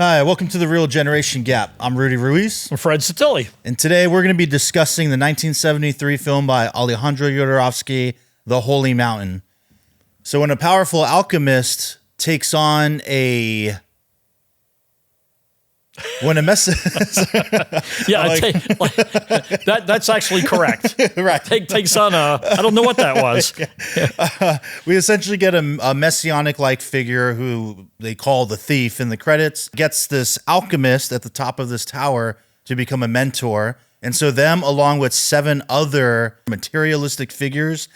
Hi, welcome to The Real Generation Gap. I'm Rudy Ruiz. I'm Fred Satilli. And today we're going to be discussing the 1973 film by Alejandro Jodorowsky, The Holy Mountain. So when a powerful alchemist takes on a... When a mess... Yeah, that's actually correct. Right. Takes on a... I don't know what that was. We essentially get a messianic-like figure who they call the thief in the credits, gets this alchemist at the top of this tower to become a mentor. And so them, along with 7 other materialistic figures,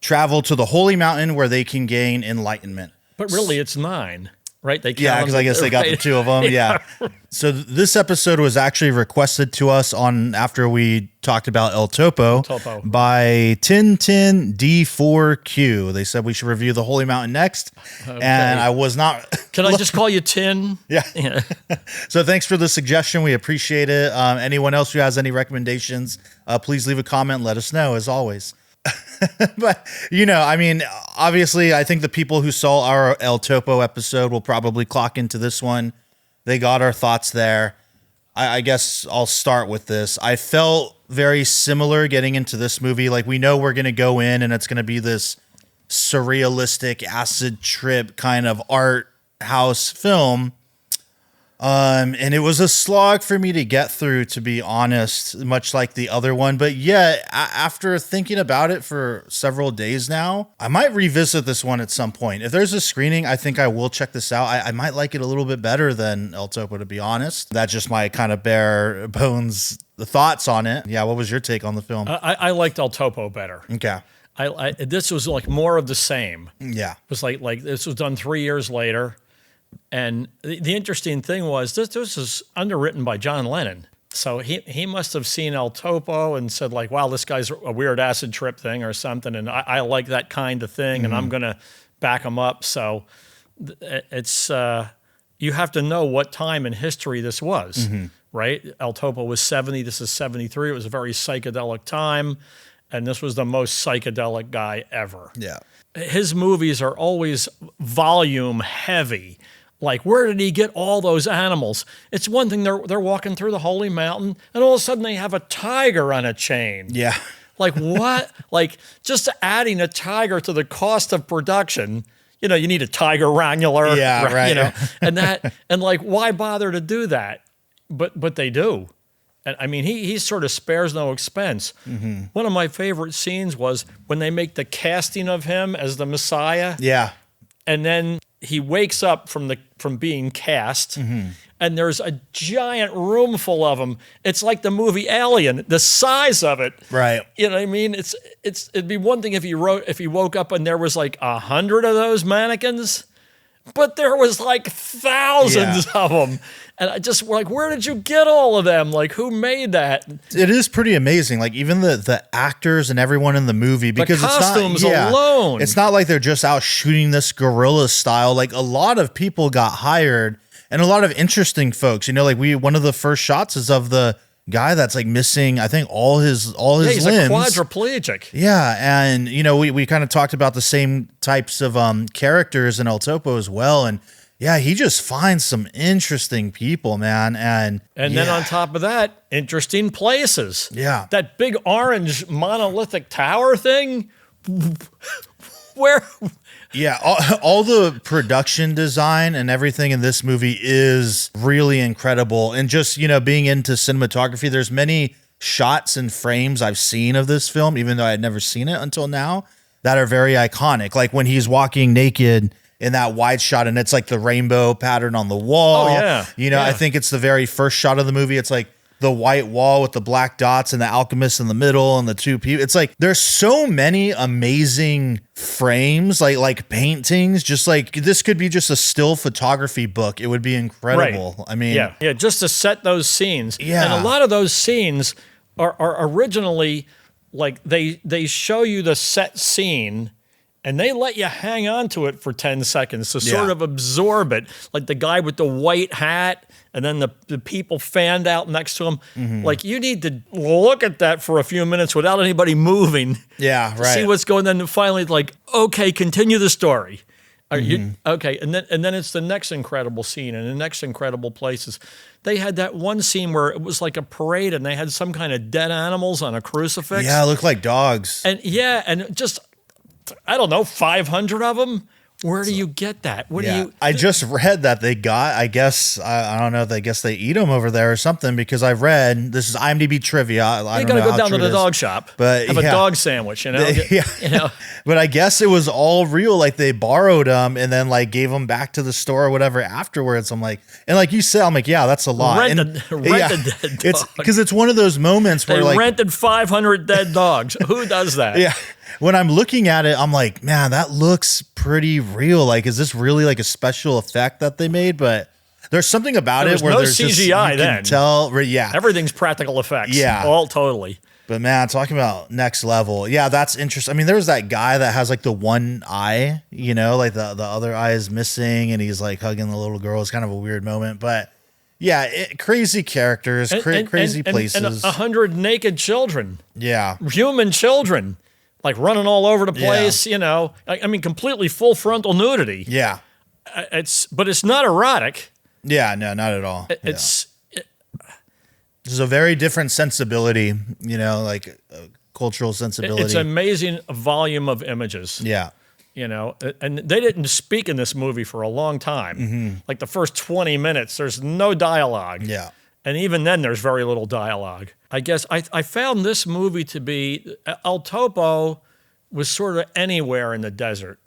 travel to the Holy Mountain where they can gain enlightenment. But really, it's 9. Right? Yeah, because I guess they got the 2 of them. Yeah. So this episode was actually requested to us after we talked about El Topo, by Tintin D4Q. They said we should review the Holy Mountain next, and I was not. Can I just call you Tin? Yeah. So thanks for the suggestion. We appreciate it. Anyone else who has any recommendations, please leave a comment and let us know, as always. But, obviously, I think the people who saw our El Topo episode will probably clock into this one. They got our thoughts there. I guess I'll start with this. I felt very similar getting into this movie. Like, we know we're going to go in and it's going to be this surrealistic acid trip kind of art house film. And it was a slog for me to get through, to be honest, much like the other one. But yeah, after thinking about it for several days now, I might revisit this one at some point. If there's a screening, I think I will check this out. I might like it a little bit better than El Topo, to be honest. That's just my kind of bare bones thoughts on it. Yeah, what was your take on the film? I liked El Topo better. Okay. This was like more of the same. Yeah. It was like this was done 3 years later. And the interesting thing was this was underwritten by John Lennon. So he must have seen El Topo and said, like, wow, this guy's a weird acid trip thing or something. And I like that kind of thing. And I'm going to back him up. So it's you have to know what time in history this was, right? El Topo was 70. This is 73. It was a very psychedelic time. And this was the most psychedelic guy ever. Yeah. His movies are always volume heavy. Like, where did he get all those animals? It's one thing, they're walking through the Holy Mountain, and all of a sudden they have a tiger on a chain. Yeah. Like, what? Like, just adding a tiger to the cost of production, you need a tiger wrangler. Yeah, right. And like, why bother to do that? But they do. And I mean, he sort of spares no expense. One of my favorite scenes was when they make the casting of him as the Messiah. Yeah. And then he wakes up from being cast, and there's a giant room full of them. It's like the movie Alien, the size of it. Right. You know what I mean? It'd be one thing if he woke up and there was like 100 of those mannequins, but there was like thousands of them. And I just like, where did you get all of them? Like, who made that? It is pretty amazing. Like, even the actors and everyone in the movie, because the costumes alone. It's not like they're just out shooting this guerrilla style. Like, a lot of people got hired and a lot of interesting folks. Like one of the first shots is of the guy that's like missing, I think, all his he's limbs. A quadriplegic. Yeah, and we kind of talked about the same types of characters in El Topo as well, and yeah, he just finds some interesting people, man, and then on top of that, interesting places. Yeah, that big orange monolithic tower thing. Where? Yeah, all the production design and everything in this movie is really incredible. And just, being into cinematography, there's many shots and frames I've seen of this film, even though I had never seen it until now, that are very iconic. Like when he's walking naked in that wide shot and it's like the rainbow pattern on the wall. Oh, yeah. I think it's the very first shot of the movie. It's like the white wall with the black dots and the alchemist in the middle and the 2 people. It's like there's so many amazing frames, like paintings. Just like this could be just a still photography book. It would be incredible. Right. I mean, yeah, just to set those scenes. Yeah, and a lot of those scenes are originally like they show you the set scene. And they let you hang on to it for 10 seconds to sort of absorb it. Like the guy with the white hat and then the people fanned out next to him. Like you need to look at that for a few minutes without anybody moving. Yeah, right. See what's going on. And finally, like, okay, continue the story. Are you okay? And then it's the next incredible scene and the next incredible places. They had that one scene where it was like a parade and they had some kind of dead animals on a crucifix. Yeah, it looked like dogs. And and just I don't know, 500 of them. Where do you get that? What do you? I just read that they got. I guess I don't know. I guess they eat them over there or something because I read this is IMDb trivia. I You don't got to know go down to the it dog shop, but have a dog sandwich. You know, yeah. But I guess it was all real. Like they borrowed them and then like gave them back to the store or whatever afterwards. I'm like, and like you said, I'm like, yeah, that's a lot. Rent and, a dead dog. It's because it's one of those moments where they like rented 500 dead dogs. Who does that? Yeah. When I'm looking at it, I'm like, man, that looks pretty real. Like, is this really like a special effect that they made? But there's something about it where no there's CGI just, you then. can tell, yeah. Everything's practical effects. Yeah. All totally. But man, talking about next level. Yeah, that's interesting. I mean, there's that guy that has like the one eye, you know, like the other eye is missing and he's like hugging the little girl. It's kind of a weird moment, but yeah, crazy characters, crazy places. And 100 naked children. Yeah. Human children. Like running all over the place, you know. I mean, completely full frontal nudity. Yeah. But it's not erotic. Yeah, no, not at all. It's There's a very different sensibility, you know, like cultural sensibility. It's amazing volume of images. Yeah. You know, and they didn't speak in this movie for a long time. Like the first 20 minutes, there's no dialogue. Yeah. And even then, there's very little dialogue. I guess I found this movie to be, El Topo was sort of anywhere in the desert,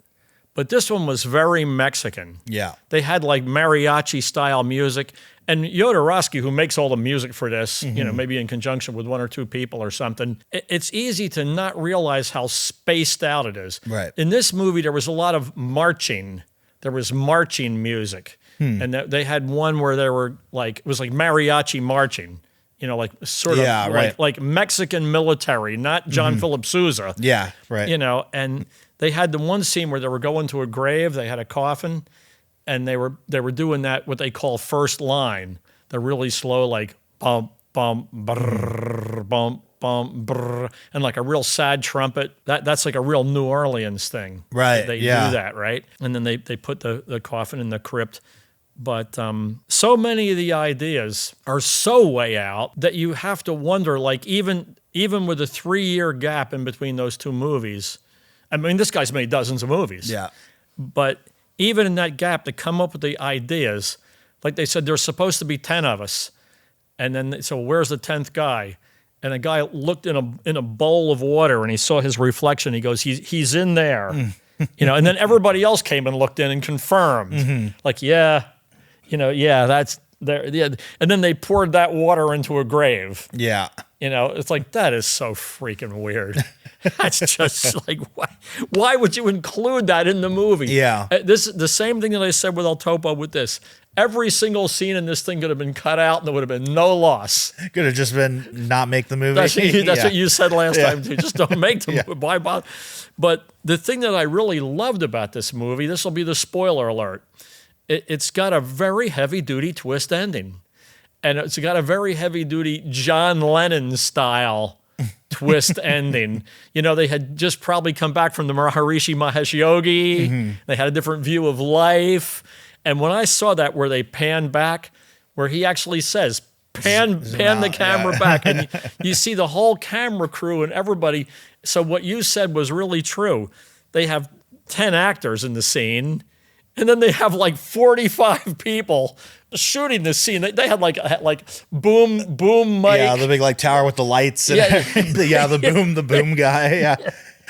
but this one was very Mexican. Yeah. They had like mariachi style music. And Jodorowsky, who makes all the music for this, you know, maybe in conjunction with one or two people or something, it's easy to not realize how spaced out it is. Right. In this movie, there was a lot of marching. There was marching music. And they had one where they were like, it was like mariachi marching, you know, like sort of like Mexican military, not John Philip Sousa. Yeah, right. You know, and they had the one scene where they were going to a grave, they had a coffin, and they were doing that, what they call first line. They're really slow, like bum, bum, brrr, bum, bum, brrr, and like a real sad trumpet. That's like a real New Orleans thing. Right, They do that, right? And then they put the coffin in the crypt. But so many of the ideas are so way out that you have to wonder, like even with a 3-year gap in between those two movies, I mean, this guy's made dozens of movies. Yeah. But even in that gap, to come up with the ideas, like they said, there's supposed to be 10 of us. And then, so where's the 10th guy? And a guy looked in a bowl of water and he saw his reflection. He goes, he's in there. You know, and then everybody else came and looked in and confirmed. Like, yeah. You know, yeah, that's there. Yeah. And then they poured that water into a grave. Yeah. You know, it's like, that is so freaking weird. That's just like, why would you include that in the movie? Yeah. The same thing that I said with El Topo with this. Every single scene in this thing could have been cut out and there would have been no loss. Could have just been not make the movie. That's what you said last time too. Just don't make the movie. Why bother? But the thing that I really loved about this movie, this will be the spoiler alert. It's got a very heavy-duty twist ending. And it's got a very heavy-duty John Lennon-style twist ending. You know, they had just probably come back from the Maharishi Mahesh Yogi. They had a different view of life. And when I saw that where they pan back, where he actually says, pan the camera back, and you see the whole camera crew and everybody. So what you said was really true. They have 10 actors in the scene, and then they have like 45 people shooting the scene. They had like boom mic. Yeah, the big like tower with the lights. And the boom guy. Yeah.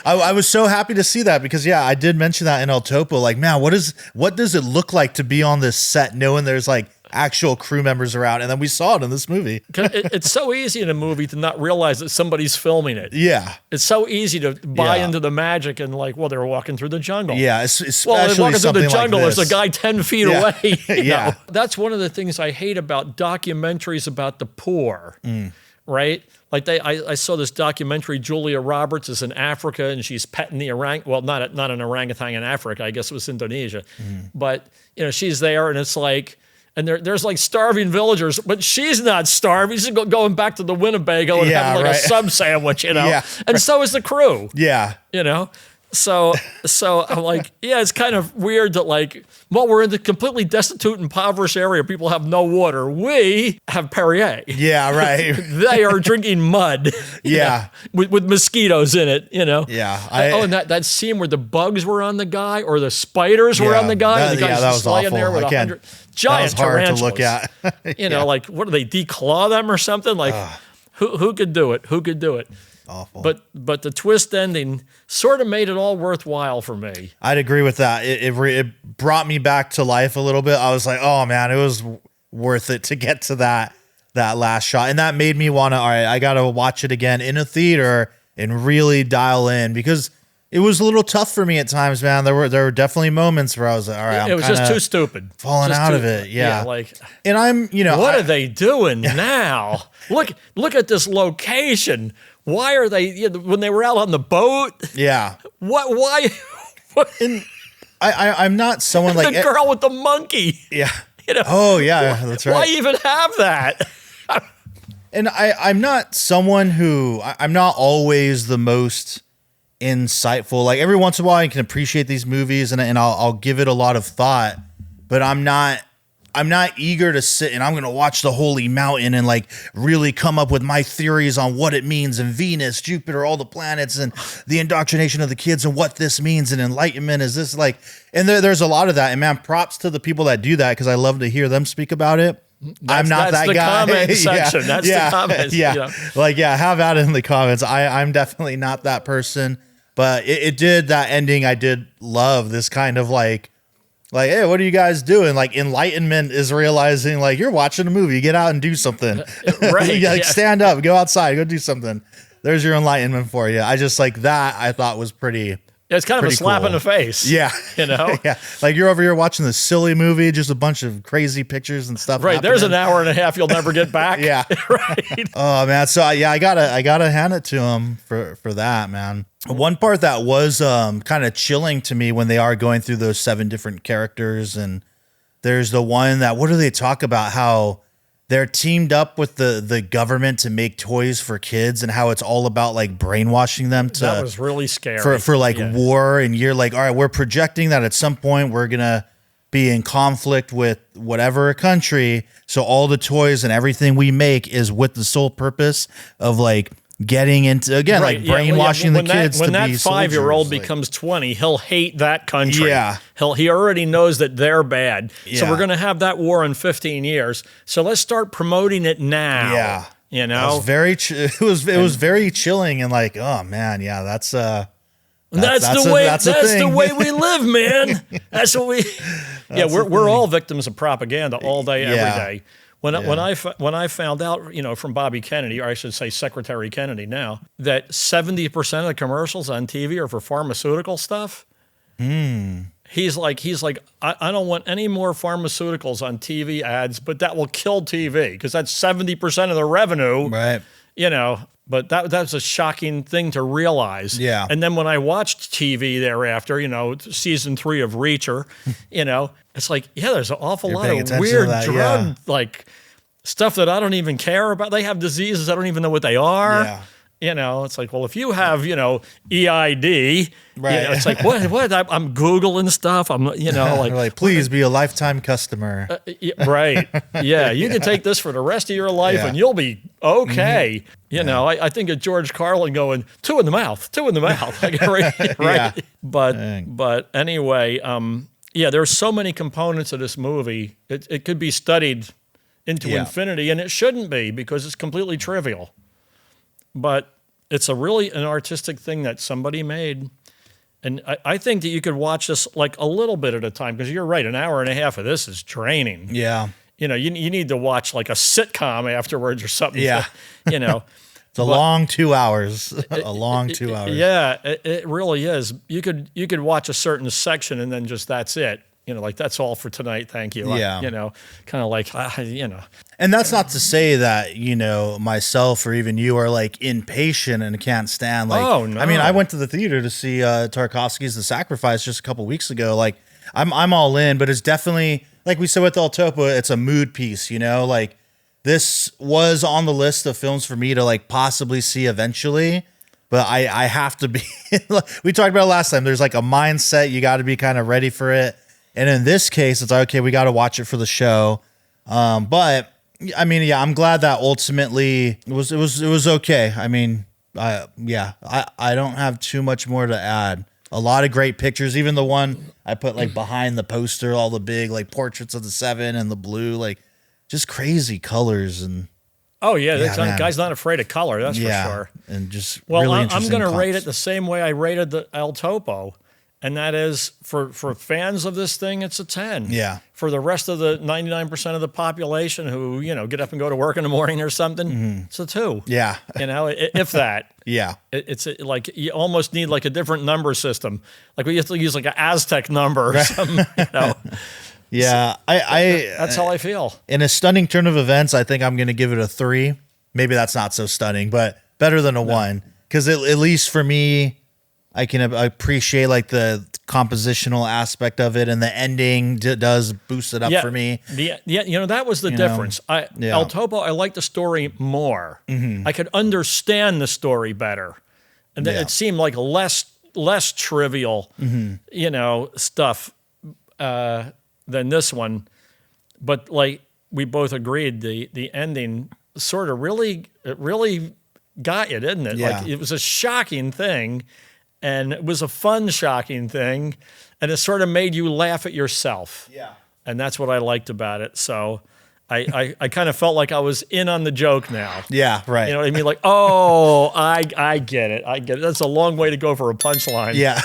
I was so happy to see that because I did mention that in El Topo. Like, man, what does it look like to be on this set knowing there's like actual crew members around? And then we saw it in this movie. It's so easy in a movie to not realize that somebody's filming it. Yeah. It's so easy to buy into the magic and like, well, they were walking through the jungle. Yeah, especially they're walking through the jungle. Like there's a guy 10 feet away. Yeah. That's one of the things I hate about documentaries about the poor, right? Like I saw this documentary, Julia Roberts is in Africa and she's petting the not an orangutan in Africa, I guess it was Indonesia. But, you know, she's there and it's like, and there's like starving villagers, but she's not starving. She's going back to the Winnebago and having like a sub sandwich, you know? Yeah, and so is the crew. Yeah. You know? So I'm like, yeah, it's kind of weird that like, well, we're in the completely destitute, impoverished area. People have no water. We have Perrier. Yeah, right. They are drinking mud. Yeah. With mosquitoes in it, Yeah. And that scene where the bugs were on the guy or the spiders were on the guy. And the guy's that was laying awful. there with 100 giant tarantulas. To look at. Like, what do they declaw them or something? Like, who could do it? Who could do it? Awful. But the twist ending sort of made it all worthwhile for me. I'd agree with that. It brought me back to life a little bit. I was like, oh man, it was worth it to get to that last shot. And that made me want to, all right, I got to watch it again in a theater and really dial in, because it was a little tough for me at times, man. There were definitely moments where I was like, all right, it was just too stupid. Falling out of it. Yeah. And I'm, what are they doing now? Look at this location. Why are they, when they were out on the boat? Yeah. Why? And I'm not someone like the girl with the monkey. Yeah. Oh yeah, that's right. Why even have that? And I'm not someone who, I'm not always the most insightful. Like every once in a while I can appreciate these movies and I'll give it a lot of thought, but I'm not eager to sit and I'm going to watch the Holy Mountain and like really come up with my theories on what it means and Venus, Jupiter, all the planets and the indoctrination of the kids and what this means and enlightenment is this like, and there's a lot of that. And man, props to the people that do that, because I love to hear them speak about it. I'm not that guy. Comment section. That's the comments. Yeah. Like, yeah, have at it in the comments. I'm definitely not that person, but it did, that ending. I did love this kind of like, hey, what are you guys doing? Like enlightenment is realizing like you're watching a movie, get out and do something. Right. Stand up, go outside, go do something. There's your enlightenment for you. I just like that. I thought was pretty. It's kind of a slap in the face. Yeah. Yeah. Like you're over here watching this silly movie, just a bunch of crazy pictures and stuff. Right. There's an hour and a half you'll never get back. Yeah. Right. Oh man. So yeah, I gotta hand it to him for that, man. One part that was kind of chilling to me when they are going through those 7 different characters, and there's the one that, what do they talk about? How they're teamed up with the government to make toys for kids, and how it's all about like brainwashing them to. That was really scary for like war, and you're like, all right, we're projecting that at some point we're gonna be in conflict with whatever country, so all the toys and everything we make is with the sole purpose of like getting into, again, like brainwashing the kids. When that 5-year-old becomes 20, he'll hate that country. Yeah. He already knows that they're bad. Yeah. So we're going to have that war in 15 years. So let's start promoting it now. Yeah. You know? It was very chilling, and like, oh man, yeah, that's the way we live, man. That's what we. We're all victims of propaganda all day, every day. When I found out, from Bobby Kennedy, or I should say Secretary Kennedy now, that 70% of the commercials on TV are for pharmaceutical stuff. He's like, I don't want any more pharmaceuticals on TV ads, but that will kill TV because that's 70% of the revenue. Right. But that's a shocking thing to realize. Yeah. And then when I watched TV thereafter, season 3 of Reacher, it's like, there's an awful lot of weird drug like stuff that I don't even care about. They have diseases I don't even know what they are. Yeah. It's like, well, if you have, EID, right. It's like, what? I'm Googling stuff. I'm, like, please be a lifetime customer. Right. Yeah. You can take this for the rest of your life and you'll be okay. I think of George Carlin going, 2 in the mouth. Right. Yeah. But anyway, there's so many components of this movie. It could be studied into infinity, and it shouldn't be because it's completely trivial. But it's an artistic thing that somebody made. And I think that you could watch this like a little bit at a time, because you're right, an hour and a half of this is draining. Yeah. You need to watch like a sitcom afterwards or something. Yeah. It's a long 2 hours. A long 2 hours. Yeah, it really is. You could watch a certain section and then just that's it. Like that's all for tonight. Thank you. Yeah. Kind of like, And that's not to say that, myself or even you are like impatient and can't stand like, oh, no. I mean, I went to the theater to see Tarkovsky's The Sacrifice just a couple weeks ago. Like I'm all in, but it's definitely, like we said with El Topo, it's a mood piece, like this was on the list of films for me to like possibly see eventually. but I have to be, we talked about it last time. There's like a mindset. You got to be kind of ready for it. And in this case, it's like, okay, we got to watch it for the show. But I mean, yeah, I'm glad that ultimately it was okay. I mean, I don't have too much more to add. A lot of great pictures, even the one I put like behind the poster, all the big like portraits of the seven and the blue, like just crazy colors. And oh yeah, that guy's not afraid of color, that's for sure. And just well, really I'm going to rate props. it the same way I rated the El Topo, and that is for fans of this thing, it's a 10. Yeah. For the rest of the 99% of the population who get up and go to work in the morning or something, it's a 2. Yeah. If that. Yeah. It's like you almost need like a different number system. Like we have to use like an Aztec number or something, Yeah. That's how I feel. In a stunning turn of events, I think I'm going to give it a 3. Maybe that's not so stunning, but better than a 1. Because at least for me, I can appreciate like the compositional aspect of it, and the ending does boost it up for me. That was the difference. El Topo, I liked the story more. I could understand the story better, and it seemed like less trivial, stuff than this one. But like we both agreed, the ending sort of really got you, didn't it? Yeah. Like it was a shocking thing. And it was a fun, shocking thing, and it sort of made you laugh at yourself. Yeah, and that's what I liked about it. So, I kind of felt like I was in on the joke now. Yeah, right. You know what I mean? Like, oh, I get it. I get it. That's a long way to go for a punchline. Yeah,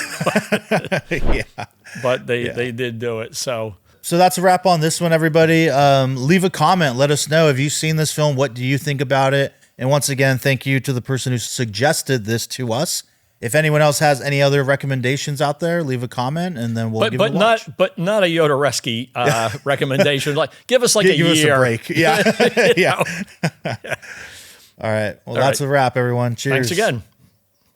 but they did do it. So that's a wrap on this one, everybody. Leave a comment. Let us know, have you seen this film? What do you think about it? And once again, thank you to the person who suggested this to us. If anyone else has any other recommendations out there, leave a comment, and then we'll give it a watch. But not a Jodorowsky recommendation. Like, give us like give year. Give us a break. Yeah. Yeah. All right. Well, that's a wrap, everyone. Cheers. Thanks again.